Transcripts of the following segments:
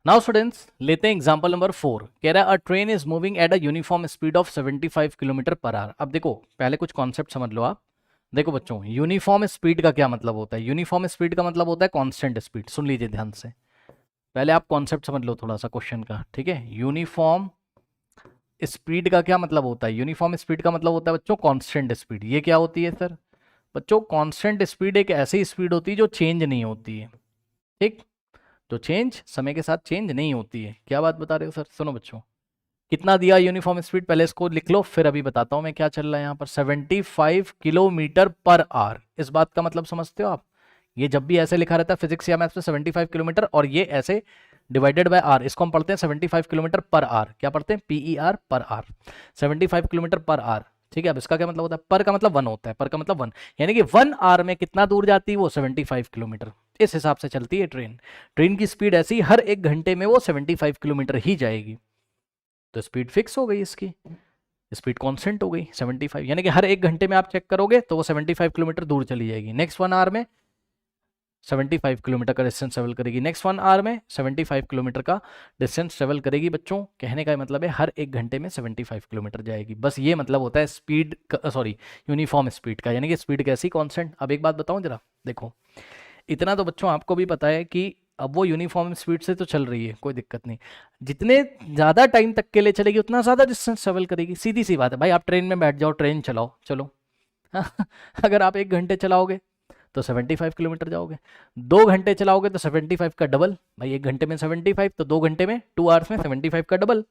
Now students लेते हैं example number 4। कह रहा है अ train is moving at a uniform speed of 75 kilometre per hour. अब देखो पहले कुछ कॉन्सेप्ट समझ लो आप। देखो बच्चों, यूनिफॉर्म स्पीड का क्या मतलब होता है? यूनिफॉर्म स्पीड का मतलब होता है कांस्टेंट स्पीड। सुन लीजिए ध्यान से, पहले आप कॉन्सेप्ट समझ लो थोड़ा सा क्वेश्चन का, ठीक है। यूनिफॉर्म स्पीड का क्या मतलब होता है? यूनिफॉर्म स्पीड का मतलब होता है बच्चों कांस्टेंट स्पीड। ये क्या होती है सर? बच्चों कांस्टेंट स्पीड एक ऐसी स्पीड होती है जो चेंज नहीं होती है, ठीक। जो चेंज समय के साथ चेंज नहीं होती है। क्या बात बता रहे हो सर? सुनो बच्चों, कितना दिया यूनिफॉर्म स्पीड पहले इसको लिख लो, फिर अभी बताता हूं मैं क्या चल रहा है यहाँ पर। 75 किलोमीटर पर आवर। इस बात का मतलब समझते हो आप? ये जब भी ऐसे लिखा रहता है फिजिक्स या मैथ्स में 75 किलोमीटर, और ये ऐसे डिवाइडेड बाय आर, इसको हम पढ़ते हैं 75 किलोमीटर पर आवर। क्या पढ़ते हैं? PER पर आर। 75 किलोमीटर पर आवर, ठीक है। अब इसका क्या मतलब होता है? पर का मतलब 1 होता है, पर का मतलब 1, यानी कि 1 आवर में कितना दूर जाती है वो? 75 किलोमीटर। इस हिसाब से चलती है ट्रेन। ट्रेन की स्पीड ऐसी, हर 1 घंटे में वो 75 किलोमीटर ही जाएगी। तो स्पीड फिक्स हो गई, इसकी स्पीड कांस्टेंट हो गई 75, यानी कि हर 1 घंटे में आप चेक करोगे तो वो 75 किलोमीटर दूर चली जाएगी। नेक्स्ट 1 आवर में 75 किलोमीटर का डिस्टेंस ट्रेवल करेगी। नेक्स्ट 1 आवर में 75 किलोमीटर का डिस्टेंस ट्रेवल करेगी। बच्चों कहने का मतलब है हर 1 घंटे में 75 किलोमीटर जाएगी। बस ये मतलब होता है स्पीड, सॉरी, यूनिफॉर्म स्पीड का, यानी कि स्पीड कैसी? कांस्टेंट। अब एक बात बताऊं जरा, देखो इतना तो बच्चों आपको भी पता है कि अब वो यूनिफॉर्म स्पीड से तो चल रही है, कोई दिक्कत नहीं। जितने ज़्यादा टाइम तक के लिए चलेगी उतना ज़्यादा डिस्टेंस ट्रेवल करेगी। सीधी सी बात है भाई, आप ट्रेन में बैठ जाओ, ट्रेन चलाओ, चलो। अगर आप 1 घंटे चलाओगे तो 75 किलोमीटर जाओगे। 2 घंटे चलाओगे तो 75 का डबल। भाई 1 घंटे में 75, तो 2 घंटे में 2 आवर्स में 75 का डबल।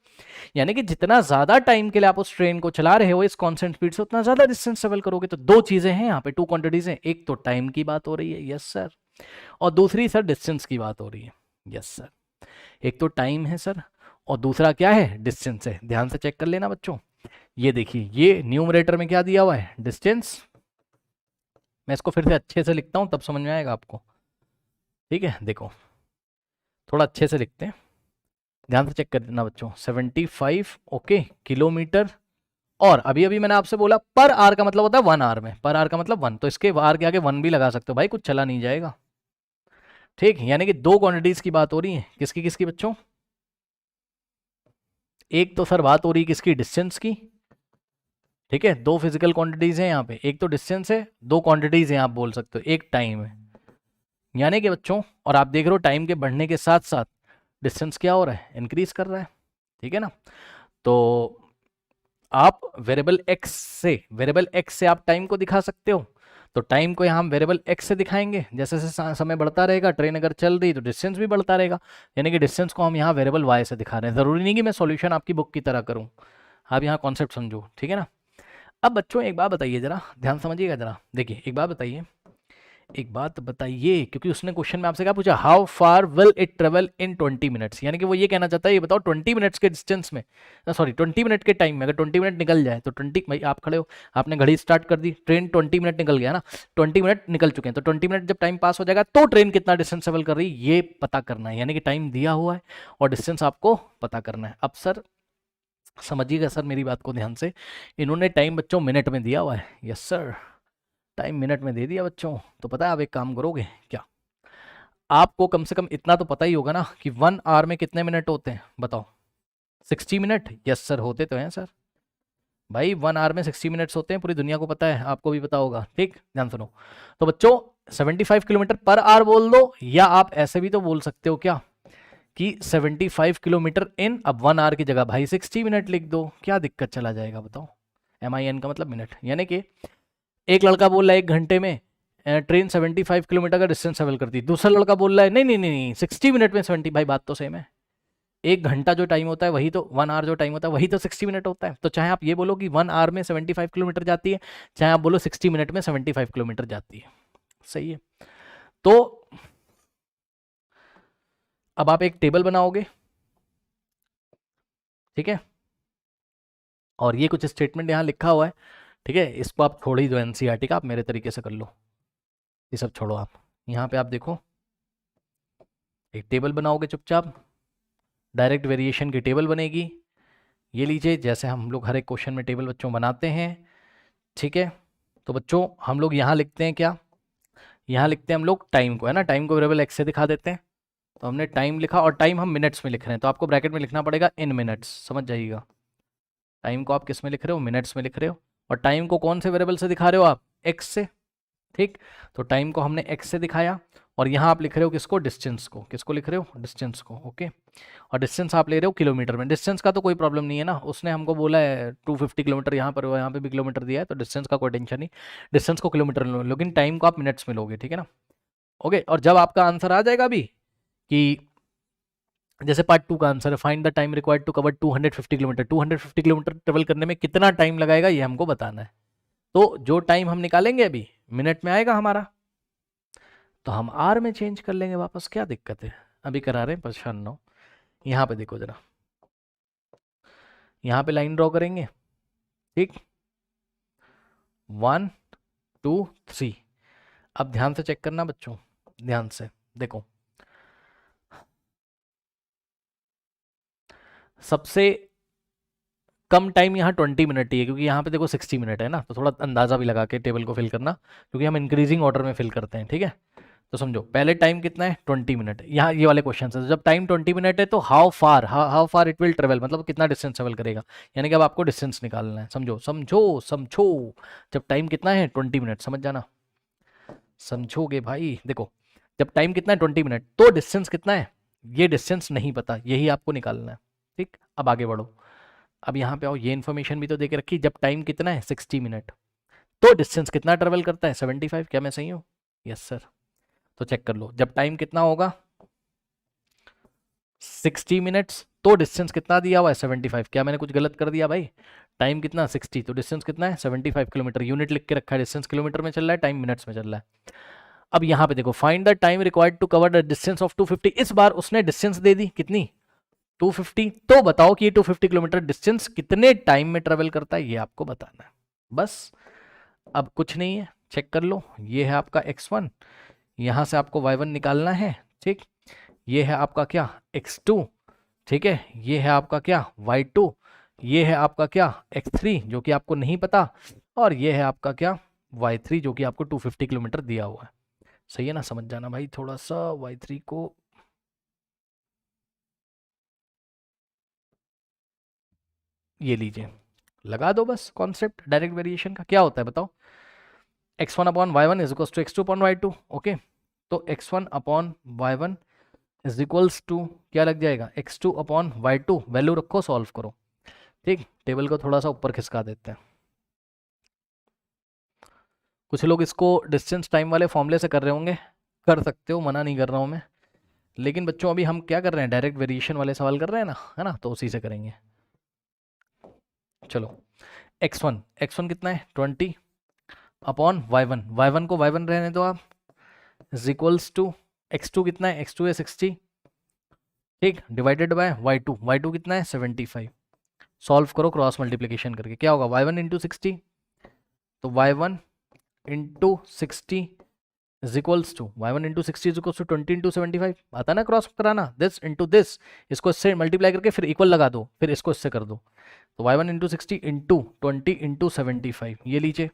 यानी कि जितना ज़्यादा टाइम के लिए आप उस ट्रेन को चला रहे हो इस कांस्टेंट स्पीड से, उतना ज़्यादा डिस्टेंस ट्रेवल करोगे। तो दो चीज़ें हैं यहाँ पे, टू क्वांटिटीज हैं। एक तो टाइम की बात हो रही है, यस सर, और दूसरी सर डिस्टेंस की बात हो रही है, यस सर। एक तो टाइम है सर, और दूसरा क्या है? डिस्टेंस है। ध्यान से चेक कर लेना बच्चों। ये देखिए, ये न्यूमरेटर में क्या दिया हुआ है? डिस्टेंस। मैं इसको फिर से अच्छे से लिखता हूं तब समझ में आएगा आपको, ठीक है। देखो थोड़ा अच्छे से लिखते हैं, ध्यान से चेक कर देना बच्चों। 75 ओके किलोमीटर, और अभी अभी मैंने आपसे बोला पर आर का मतलब होता है 1 आवर में, पर आर का मतलब 1, तो इसके आर के आगे 1 भी लगा सकते हो भाई, कुछ चला नहीं जाएगा, ठीक। यानी कि दो क्वांटिटीज की बात हो रही है। किसकी किसकी बच्चों? एक तो सर बात हो रही है किसकी? डिस्टेंस की, ठीक है। दो फिजिकल क्वांटिटीज हैं यहाँ पे, एक तो डिस्टेंस है, दो क्वांटिटीज हैं आप बोल सकते हो, एक टाइम है। यानी कि बच्चों, और आप देख रहे हो टाइम के बढ़ने के साथ साथ डिस्टेंस क्या हो रहा है? इंक्रीज कर रहा है, ठीक है ना। तो आप वेरिएबल एक्स से आप टाइम को दिखा सकते हो। तो टाइम को यहाँ हम वेरिएबल एक्स से दिखाएंगे। जैसे जैसे समय बढ़ता रहेगा, ट्रेन अगर चल रही तो डिस्टेंस भी बढ़ता रहेगा, यानी कि डिस्टेंस को हम यहाँ वेरिएबल वाई से दिखा रहे हैं। ज़रूरी नहीं कि मैं सॉल्यूशन आपकी बुक की तरह करूँ, आप यहाँ कॉन्सेप्ट समझो, ठीक है ना। अब बच्चों एक बात बताइए जरा, ध्यान समझिएगा जरा। देखिए एक बात बताइए, एक बात बताइए, क्योंकि उसने क्वेश्चन में आपसे क्या पूछा? How far will it travel in 20 minutes, यानी कि वो ये कहना चाहता है, ये बताओ 20 मिनट्स के डिस्टेंस में, सॉरी 20 मिनट के टाइम में, अगर 20 मिनट निकल जाए तो 20, भाई आप खड़े हो, आपने घड़ी स्टार्ट कर दी, ट्रेन 20 मिनट निकल गया ना, 20 मिनट निकल चुके हैं, तो 20 मिनट जब टाइम पास हो जाएगा तो ट्रेन कितना डिस्टेंस ट्रेवल कर रही है ये पता करना है। यानी कि टाइम दिया हुआ है और डिस्टेंस आपको पता करना है। अब सर समझिएगा सर मेरी बात को ध्यान से, इन्होंने टाइम बच्चों मिनट में दिया हुआ है, यस सर, टाइम मिनट में दे दिया बच्चों। तो पता है आप एक काम करोगे क्या? आपको कम से कम इतना तो पता ही होगा ना कि 1 आवर में कितने मिनट होते हैं, बताओ? 60 मिनट, यस सर, होते तो हैं सर। भाई 1 आवर में 60 मिनट्स होते हैं, पूरी दुनिया को पता है, आपको भी पता होगा, ठीक। ध्यान सुनो, तो बच्चों 75 किलोमीटर पर आवर बोल दो, या आप ऐसे भी तो बोल सकते हो क्या कि 75 किलोमीटर इन, अब 1 आवर की जगह भाई 60 मिनट लिख दो, क्या दिक्कत चला जाएगा बताओ? MIN का मतलब मिनट, यानी कि एक लड़का बोल रहा है 1 घंटे में ट्रेन 75 किलोमीटर का डिस्टेंस ट्रेवल करती है, दूसरा लड़का बोल रहा है नहीं नहीं नहीं नहीं 60 मिनट में 70, भाई बात तो सेम है। 1 घंटा जो टाइम होता है वही तो, 1 आवर जो टाइम होता है वही तो 60 मिनट होता है। तो चाहे आप ये बोलो कि 1 आवर में 75 किलोमीटर जाती है, चाहे आप बोलो 60 मिनट में 75 किलोमीटर जाती है, सही है। तो अब आप एक टेबल बनाओगे, ठीक है, और ये कुछ स्टेटमेंट यहाँ लिखा हुआ है, ठीक है। इसको आप छोड़ ही दो NCERT का, आप मेरे तरीके से कर लो, ये सब छोड़ो। आप यहाँ पे आप देखो, एक टेबल बनाओगे चुपचाप, डायरेक्ट वेरिएशन की टेबल बनेगी। ये लीजिए, जैसे हम लोग हर एक क्वेश्चन में टेबल बच्चों बनाते हैं, ठीक है। तो बच्चों हम लोग यहाँ लिखते हैं क्या? यहाँ लिखते हैं हम लोग टाइम को, है ना, टाइम को वेरिएबल एक्स से दिखा देते हैं, तो हमने टाइम लिखा और टाइम हम मिनट्स में लिख रहे हैं, तो आपको ब्रैकेट में लिखना पड़ेगा इन मिनट्स, समझ जाइएगा। टाइम को आप किस में लिख रहे हो, मिनट्स में लिख रहे हो, और टाइम को कौन से वेरिएबल से दिखा रहे हो आप, एक्स से, ठीक। तो टाइम को हमने एक्स से दिखाया, और यहाँ आप लिख रहे हो किसको, डिस्टेंस को, किसको लिख रहे हो, डिस्टेंस को, ओके। और डिस्टेंस आप ले रहे हो किलोमीटर में, डिस्टेंस का तो कोई प्रॉब्लम नहीं है ना, उसने हमको बोला है 250 किलोमीटर, यहाँ पर यहाँ पे भी किलोमीटर दिया है, तो डिस्टेंस का कोई टेंशन नहीं, डिस्टेंस को किलोमीटर में लो, लेकिन टाइम को आप मिनट्स में लोगे, ठीक है ना, ओके। और जब आपका आंसर आ जाएगा अभी कि जैसे पार्ट 2 का आंसर है, find the time required to cover 250 kilometre, 250 kilometre travel करने में कितना टाइम लगेगा ये हमको बताना है। तो जो टाइम हम निकालेंगे अभी मिनट में आएगा हमारा, तो हम आर में चेंज कर लेंगे वापस, क्या दिक्कत है, अभी करा रहे हैं, परेशान ना हो। यहाँ पे देखो जरा, यहाँ पे लाइन ड्रॉ करेंगे, ठीक, 1 2 3। अब ध्यान से चेक करना बच्चों, ध्यान से देखो, सबसे कम टाइम यहाँ 20 मिनट ही है, क्योंकि यहाँ पे देखो 60 मिनट है ना, तो थोड़ा अंदाजा भी लगा के टेबल को फिल करना, क्योंकि हम इंक्रीजिंग ऑर्डर में फिल करते हैं, ठीक है। तो समझो पहले टाइम कितना है, 20 मिनट, यहाँ ये वाले क्वेश्चन है, जब टाइम 20 मिनट है तो how far it will travel, मतलब कितना डिस्टेंस ट्रेवल करेगा, यानी कि अब आपको डिस्टेंस निकालना है, समझो समझो समझो, जब टाइम कितना है 20 मिनट, समझ जाना, समझोगे भाई, देखो जब टाइम कितना है 20 मिनट, तो डिस्टेंस कितना है, ये डिस्टेंस नहीं पता, यही आपको निकालना है, ठीक। अब आगे बढ़ो, अब यहाँ पे आओ, ये इन्फॉर्मेशन भी तो दे के रखी, जब टाइम कितना है 60 मिनट, तो डिस्टेंस कितना ट्रेवल करता है 75, क्या मैं सही हूँ, यस सर। तो चेक कर लो, जब टाइम कितना होगा 60 मिनट्स, तो डिस्टेंस कितना दिया हुआ है 75, क्या मैंने कुछ गलत कर दिया भाई, टाइम कितना 60, तो डिस्टेंस कितना है 75 किलोमीटर, यूनिट लिख के रखा है, डिस्टेंस किलोमीटर में चल रहा है, टाइम मिनट्स में चल रहा है। अब यहाँ पे देखो, find the time required to cover the distance of 250, इस बार उसने डिस्टेंस दे दी कितनी 250, तो बताओ कि ये 250 किलोमीटर डिस्टेंस कितने टाइम में ट्रेवल करता है, ये आपको बताना है बस। अब कुछ नहीं है, चेक कर लो, ये है आपका x1, यहां से आपको y1 निकालना है, ठीक, ये है आपका क्या x2, ठीक है, ये है आपका क्या y2, ये है आपका क्या x3 जो कि आपको नहीं पता, और ये है आपका क्या y3 जो कि आपको 250 किलोमीटर दिया हुआ है, सही है ना, समझ जाना भाई, थोड़ा सा y3 को ये लीजिए, लगा दो बस, कॉन्सेप्ट डायरेक्ट वेरिएशन का क्या होता है बताओ, x1 upon y1 is equals to x2 upon y2, okay. तो x1 upon y1 is equals to क्या लग जाएगा, x2 अपॉन y2, वैल्यू रखो, सॉल्व करो, ठीक। टेबल को थोड़ा सा ऊपर खिसका देते हैं, कुछ लोग इसको डिस्टेंस टाइम वाले फॉर्मूले से कर रहे होंगे, कर सकते हो, मना नहीं कर रहा हूँ मैं, लेकिन बच्चों अभी हम क्या कर रहे हैं, डायरेक्ट वेरिएशन वाले सवाल कर रहे हैं ना, है ना, तो उसी से करेंगे। चलो x1 कितना है 20 अपॉन y1 को y1 रहने दो आप, इज इक्वल्स टू x2 कितना है, x2 है 60, ठीक, डिवाइडेड बाय y2 कितना है 75, सॉल्व करो क्रॉस मल्टीप्लीकेशन करके, क्या होगा y1 इंटू 60, तो y1 into 60 is equals to y1 into 60 is equals to 20 into 75, आता ना क्रॉस कराना, दिस इंटू दिस, इसको इससे मल्टीप्लाई करके फिर इक्वल लगा दो, फिर इसको इससे कर दो, तो y1 इंटू 60 इंटू 20 इंटू 75, ये लीजिए।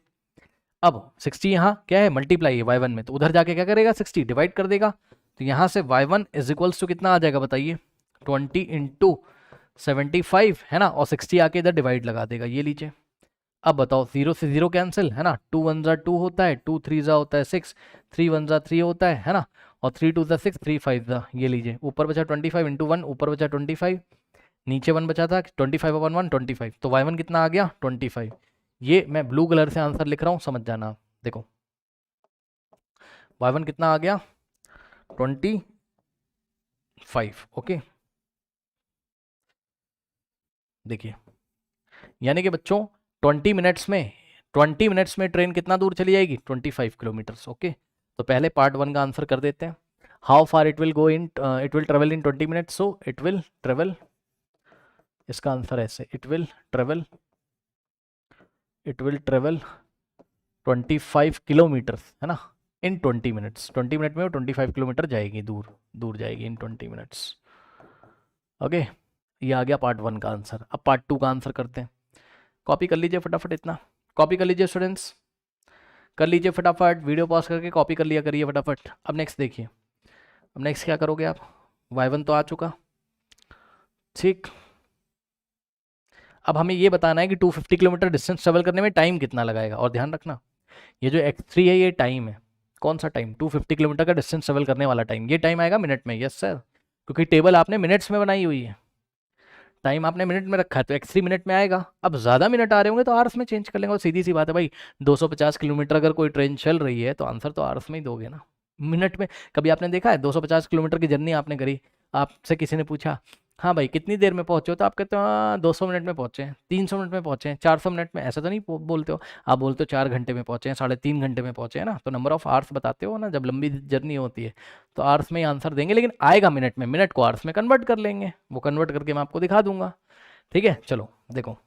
अब 60 यहाँ क्या है, मल्टीप्लाई है y1 में, तो उधर जाके क्या करेगा 60 डिवाइड कर देगा, तो यहाँ से y1 इज इक्वल्स टू कितना आ जाएगा बताइए, 20 इंटू 75 है ना, और 60 आके इधर डिवाइड लगा देगा, ये लीजिए। अब बताओ, 0 से 0 कैंसिल है ना, 2 1 जा 2 होता है, 2 3 जा होता है 6, 3 1 जा 3 होता है ना, और 3 2 जा 6, 3 5 जा, ये लीजिए, ऊपर बचा 25 इंटू 1, ऊपर बचा 25, नीचे 1 बचा था, 25 अपॉन 1 25, तो y1 कितना आ गया 25, ये मैं ब्लू कलर से आंसर लिख रहा हूँ, समझ जाना, देखो y1 कितना आ गया 25, ओके। देखिए, यानी कि बच्चों 20 मिनट्स में ट्रेन कितना दूर चली जाएगी 25 किलोमीटर्स, ओके। तो पहले पार्ट 1 का आंसर कर देते हैं, how far it will go in, it will travel in 20 minutes, so it will travel, इसका आंसर ऐसे, इट विल ट्रेवल 25 किलोमीटर्स है ना, इन 20 मिनट्स, 20 मिनट में वो 25 किलोमीटर जाएगी, दूर जाएगी इन 20 मिनट्स, ओके। ये आ गया पार्ट 1 का आंसर। अब पार्ट 2 का आंसर करते हैं, कॉपी कर लीजिए फटाफट, इतना कॉपी कर लीजिए स्टूडेंट्स, कर लीजिए फटाफट, वीडियो पॉज करके कॉपी कर लिया करिए फटाफट। अब नेक्स्ट देखिए, अब नेक्स्ट क्या करोगे आप, y1 तो आ चुका, ठीक। अब हमें ये बताना है कि 250 किलोमीटर डिस्टेंस ट्रेवल करने में टाइम कितना लगाएगा। और ध्यान रखना ये जो x3 है ये टाइम है, कौन सा टाइम, 250 किलोमीटर का डिस्टेंस ट्रेवल करने वाला टाइम, ये टाइम आएगा मिनट में। यस सर, क्योंकि टेबल आपने मिनट्स में बनाई हुई है, टाइम आपने मिनट में रखा है, तो x3 मिनट में आएगा। अब ज़्यादा मिनट आ रहे होंगे तो आवर्स में चेंज कर लेंगे, और सीधी सी बात है भाई, 250 किलोमीटर अगर कोई ट्रेन चल रही है तो आंसर तो आवर्स में ही दोगे ना, मिनट में। कभी आपने देखा है 250 किलोमीटर की जर्नी आपने करी, आपसे किसी ने पूछा हाँ भाई कितनी देर में पहुंचे हो, तो आप कहते हो हाँ 200 मिनट में पहुंचे हैं, 300 मिनट में पहुंचे हैं, 400 मिनट में, ऐसा तो नहीं बोलते हो। आप बोलते हो 4 घंटे में पहुंचे हैं, 3.5 घंटे में पहुंचे हैं ना, तो नंबर ऑफ आवर्स बताते हो ना जब लंबी जर्नी होती है, तो आवर्स में ही आंसर देंगे, लेकिन आएगा मिनट में, मिनट को आवर्स में कन्वर्ट कर लेंगे, वो कन्वर्ट करके मैं आपको दिखा दूंगा। ठीक है, चलो देखो,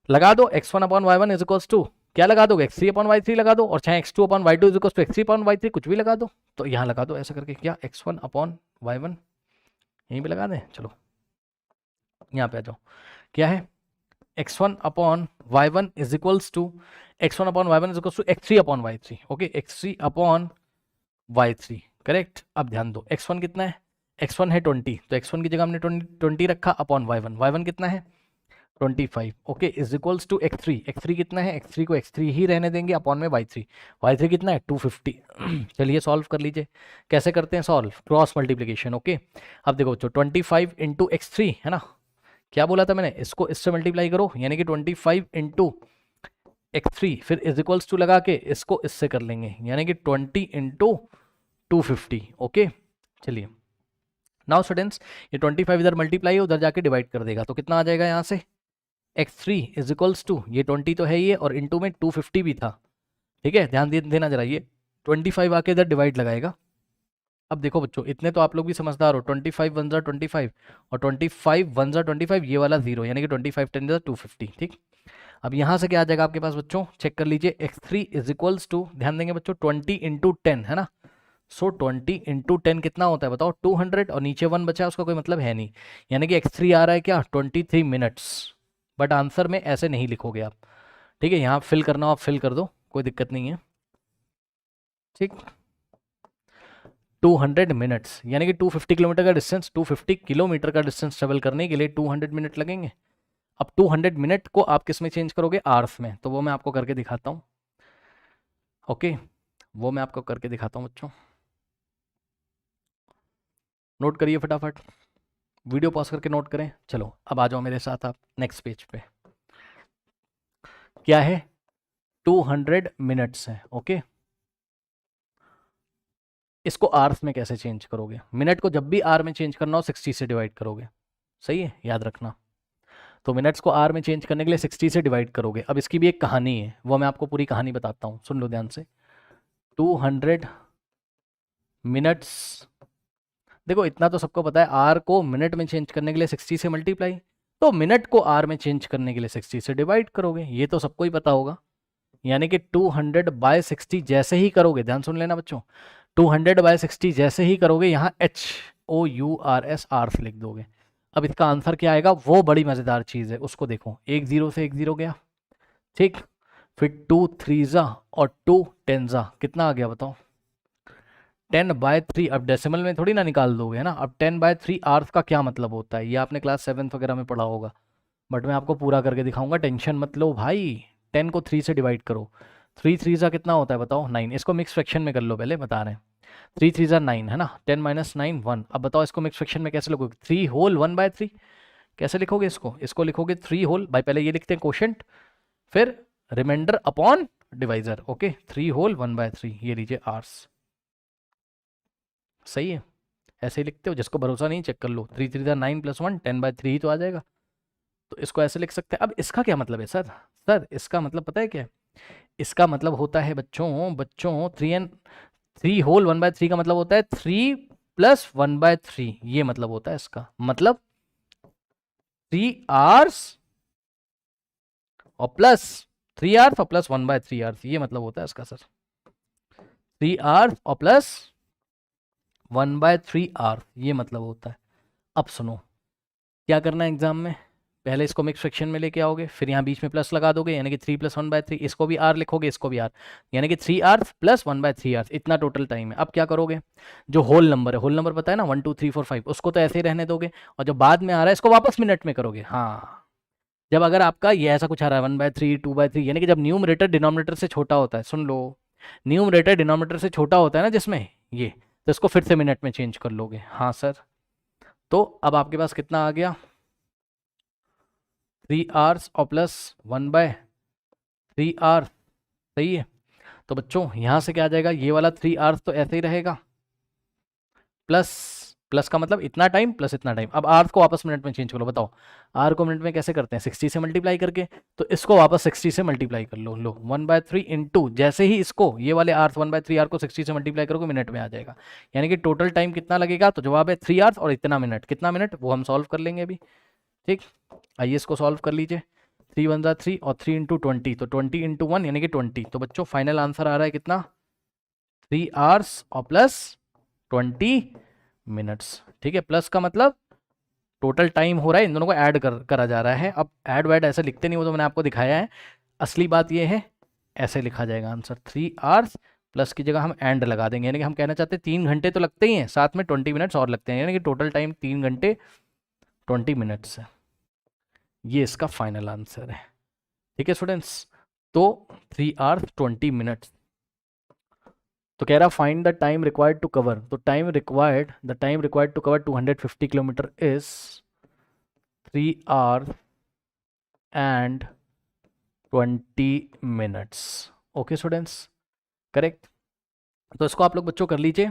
लगा दो x1 upon y1 is equals to, क्या लगा दो, x3 अपॉन y3 लगा दो, और चाहे x2 upon y2 is equals to x3 upon y3, कुछ भी लगा दो। तो यहाँ लगा दो ऐसा करके, क्या x1 अपॉन y1 यहीं पे लगा दें, चलो यहाँ पे आ जाओ, क्या है x1 upon y1 is equals to, x1 upon y1 is equals to x3 upon y3, okay, x3 upon y3, correct. अब ध्यान दो x1 कितना है, x1 है 20, तो x1 की जगह हमने 20 रखा, अपॉन y1 कितना है 25, okay, is equals to x3 कितना है, x3 को x3 ही रहने देंगे, अपॉन में y3 कितना है 250। चलिए सॉल्व कर लीजिए, कैसे करते हैं सॉल्व, क्रॉस मल्टीप्लीकेशन, ओके। अब देखो बच्चों 25 इंटू x3 है ना, क्या बोला था मैंने, इसको इससे मल्टीप्लाई करो, यानी कि 25 इंटू x3, फिर इज इक्वल्स टू लगा के इसको इससे कर लेंगे, यानी कि 20 इंटू 250, ओके। चलिए नाउ स्टूडेंट्स, ये 25 इधर मल्टीप्लाई उधर जाके डिवाइड कर देगा, तो कितना आ जाएगा यहाँ से, x3 इज इक्वल्स टू, ये 20 तो है ही है, और इंटू में 250 भी था, ठीक है, ध्यान देना जरा, ये 25 आके इधर डिवाइड लगाएगा। अब देखो बच्चों, इतने तो आप लोग भी समझदार हो, 25 वन ज़ा 25 और 25 वन ज़ा 25, ये वाला 0, यानी कि 25 10 ज़ा 250, ठीक। अब यहाँ से क्या आ जाएगा आपके पास बच्चों, चेक कर लीजिए, x3 इज इक्वल्स टू, ध्यान देंगे बच्चों, 20 इंटू 10 है ना, सो 20 इंटू 10 कितना होता है बताओ, 200, और नीचे 1 बचा है उसका कोई मतलब है नहीं, यानी कि x3 आ रहा है क्या 23 मिनट्स, बट आंसर में ऐसे नहीं लिखोगे आप, ठीक है, यहाँ फिल करना हो आप फिल कर दो, कोई दिक्कत नहीं है, ठीक। 200 मिनट्स, यानी कि 250 किलोमीटर का डिस्टेंस, 250 किलोमीटर का डिस्टेंस ट्रेवल करने के लिए 200 मिनट लगेंगे। अब 200 मिनट को आप किस में चेंज करोगे, आवर्स में, तो वो मैं आपको करके दिखाता हूँ, ओके, वो मैं आपको करके दिखाता हूँ बच्चों, नोट करिए फटाफट, वीडियो पॉज करके नोट करें। चलो अब आ जाओ मेरे साथ आप नेक्स्ट पेज पे, क्या है 200 मिनट्स है, ओके। इसको आवर्स में कैसे चेंज करोगे, मिनट को जब भी आर में चेंज करना हो 60 से डिवाइड करोगे, सही है, याद रखना। तो मिनट्स को आर में चेंज करने के लिए 60 से डिवाइड करोगे। अब इसकी भी एक कहानी है, वो मैं आपको पूरी कहानी बताता हूँ, सुन लो ध्यान से। 200 मिनट्स, देखो इतना तो सबको पता है, आर को मिनट में चेंज करने के लिए 60 से मल्टीप्लाई, तो मिनट को आर में चेंज करने के लिए 60 से डिवाइड करोगे, ये तो सबको ही पता होगा, यानी कि 200 बाय 60 जैसे ही करोगे, ध्यान सुन लेना बच्चों, 200 बाय 60 जैसे ही करोगे, यहाँ HOURS आर्स लिख दोगे। अब इसका आंसर क्या आएगा, वो बड़ी मज़ेदार चीज़ है, उसको देखो, एक जीरो से एक जीरो गया, ठीक, फिर 2 3 और 2 10 कितना आ गया बताओ, 10/3। अब डेसिमल में थोड़ी ना निकाल दोगे, है ना। अब 10/3 आर्स का क्या मतलब होता है, ये आपने क्लास 7 वगैरह में पढ़ा होगा, बट मैं आपको पूरा करके दिखाऊंगा, टेंशन मत लो भाई। 10 को 3 से डिवाइड करो, 3 3 कितना होता है बताओ, 9। इसको मिक्स फ्रैक्शन में कर लो, पहले बता रहे हैं, 3 3 9 है ना, 10 - 9 1। अब बताओ इसको मिक्स फ्रैक्शन में कैसे लिखोगे, 3 होल 1/3 कैसे लिखोगे इसको लिखोगे 3 होल भाई, पहले ये लिखते हैं क्वोशंट, फिर reminder upon divisor, okay, 3 whole 1/3, ये लीजिए आर्स, सही है, ऐसे ही लिखते हो, जिसको भरोसा नहीं चेक कर लो, 3 3 9 + 1 10/3 ही तो आ जाएगा, तो इसको ऐसे लिख सकते हैं। अब इसका क्या मतलब है सर, सर इसका मतलब पता है क्या है, इसका मतलब होता है बच्चों बच्चों 3 होल 1/3 का मतलब होता है 3 + 1/3, ये मतलब होता है इसका, मतलब 3 आवर्स और प्लस 3 आवर्स और प्लस 1/3 आवर्स, ये मतलब होता है इसका सर, 3 आवर्स और प्लस 1/3 आवर्स, ये मतलब होता है। अब सुनो क्या करना है एग्जाम में, पहले इसको मिक्स फ्रैक्शन में लेके आओगे, फिर यहाँ बीच में प्लस लगा दोगे, यानी कि 3 + 1/3, इसको भी आर लिखोगे, इसको भी आर, यानी कि 3 आर्स प्लस 1/3 आर्स, इतना टोटल टाइम है। अब क्या करोगे, जो होल नंबर है, होल नंबर पता है ना 1 2 3 4 5, उसको तो ऐसे ही रहने दोगे, और जो बाद में आ रहा है इसको वापस मिनट में करोगे। हाँ, जब अगर आपका ये ऐसा कुछ आ रहा है 1/3 2/3, यानी कि जब न्यूमरेटर डिनोमिनेटर से छोटा होता है, सुन लो, न्यूमरेटर डिनोमिनेटर से छोटा होता है ना जिसमें ये, तो इसको फिर से मिनट में चेंज कर लोगे। हाँ सर, तो अब आपके पास कितना आ गया, 3 आवर्स और प्लस 1/3 आवर, सही है। तो बच्चों यहाँ से क्या आ जाएगा, ये वाला 3 आवर्स तो ऐसे ही रहेगा, प्लस प्लस का मतलब इतना टाइम प्लस इतना टाइम। अब आर को वापस मिनट में चेंज कर लो, बताओ आर को मिनट में कैसे करते हैं, 60 से मल्टीप्लाई करके, तो इसको वापस 60 से मल्टीप्लाई कर लो, लो 1/3 इंटू, जैसे ही इसको ये वाले आर 1/3 आर को 60 से मल्टीप्लाई करोगे मिनट में आ जाएगा, यानी कि टोटल टाइम कितना लगेगा, तो जवाब है 3 आवर्स और इतना मिनट, कितना मिनट वो हम सॉल्व कर लेंगे अभी, ठीक। आइए इसको सॉल्व कर लीजिए, 3 × 1 = 3 और 3 × 20, तो 20 × 1 यानी कि 20, तो बच्चों फाइनल आंसर आ रहा है कितना, 3 आवर्स और प्लस 20 मिनट्स, ठीक है। प्लस का मतलब टोटल टाइम हो रहा है, इन दोनों को ऐड करा जा रहा है। अब ऐड वैड ऐसे लिखते नहीं, वो तो मैंने आपको दिखाया है, असली बात ये है ऐसे लिखा जाएगा आंसर, 3 आवर्स प्लस की जगह हम एंड लगा देंगे, यानी कि हम कहना चाहते हैं 3 घंटे तो लगते ही हैं, साथ में 20 मिनट्स और लगते हैं, यानी कि टोटल टाइम 3 घंटे 20 मिनट्स है। ये इसका फाइनल आंसर है, ठीक है स्टूडेंट्स। तो 3 आवर्स 20 मिनट्स। तो कह रहा find the time required to cover, तो the time required to cover 250 kilometre is 3 hours and 20 minutes. Okay students, correct. तो इसको आप लोग बच्चों कर लीजिए।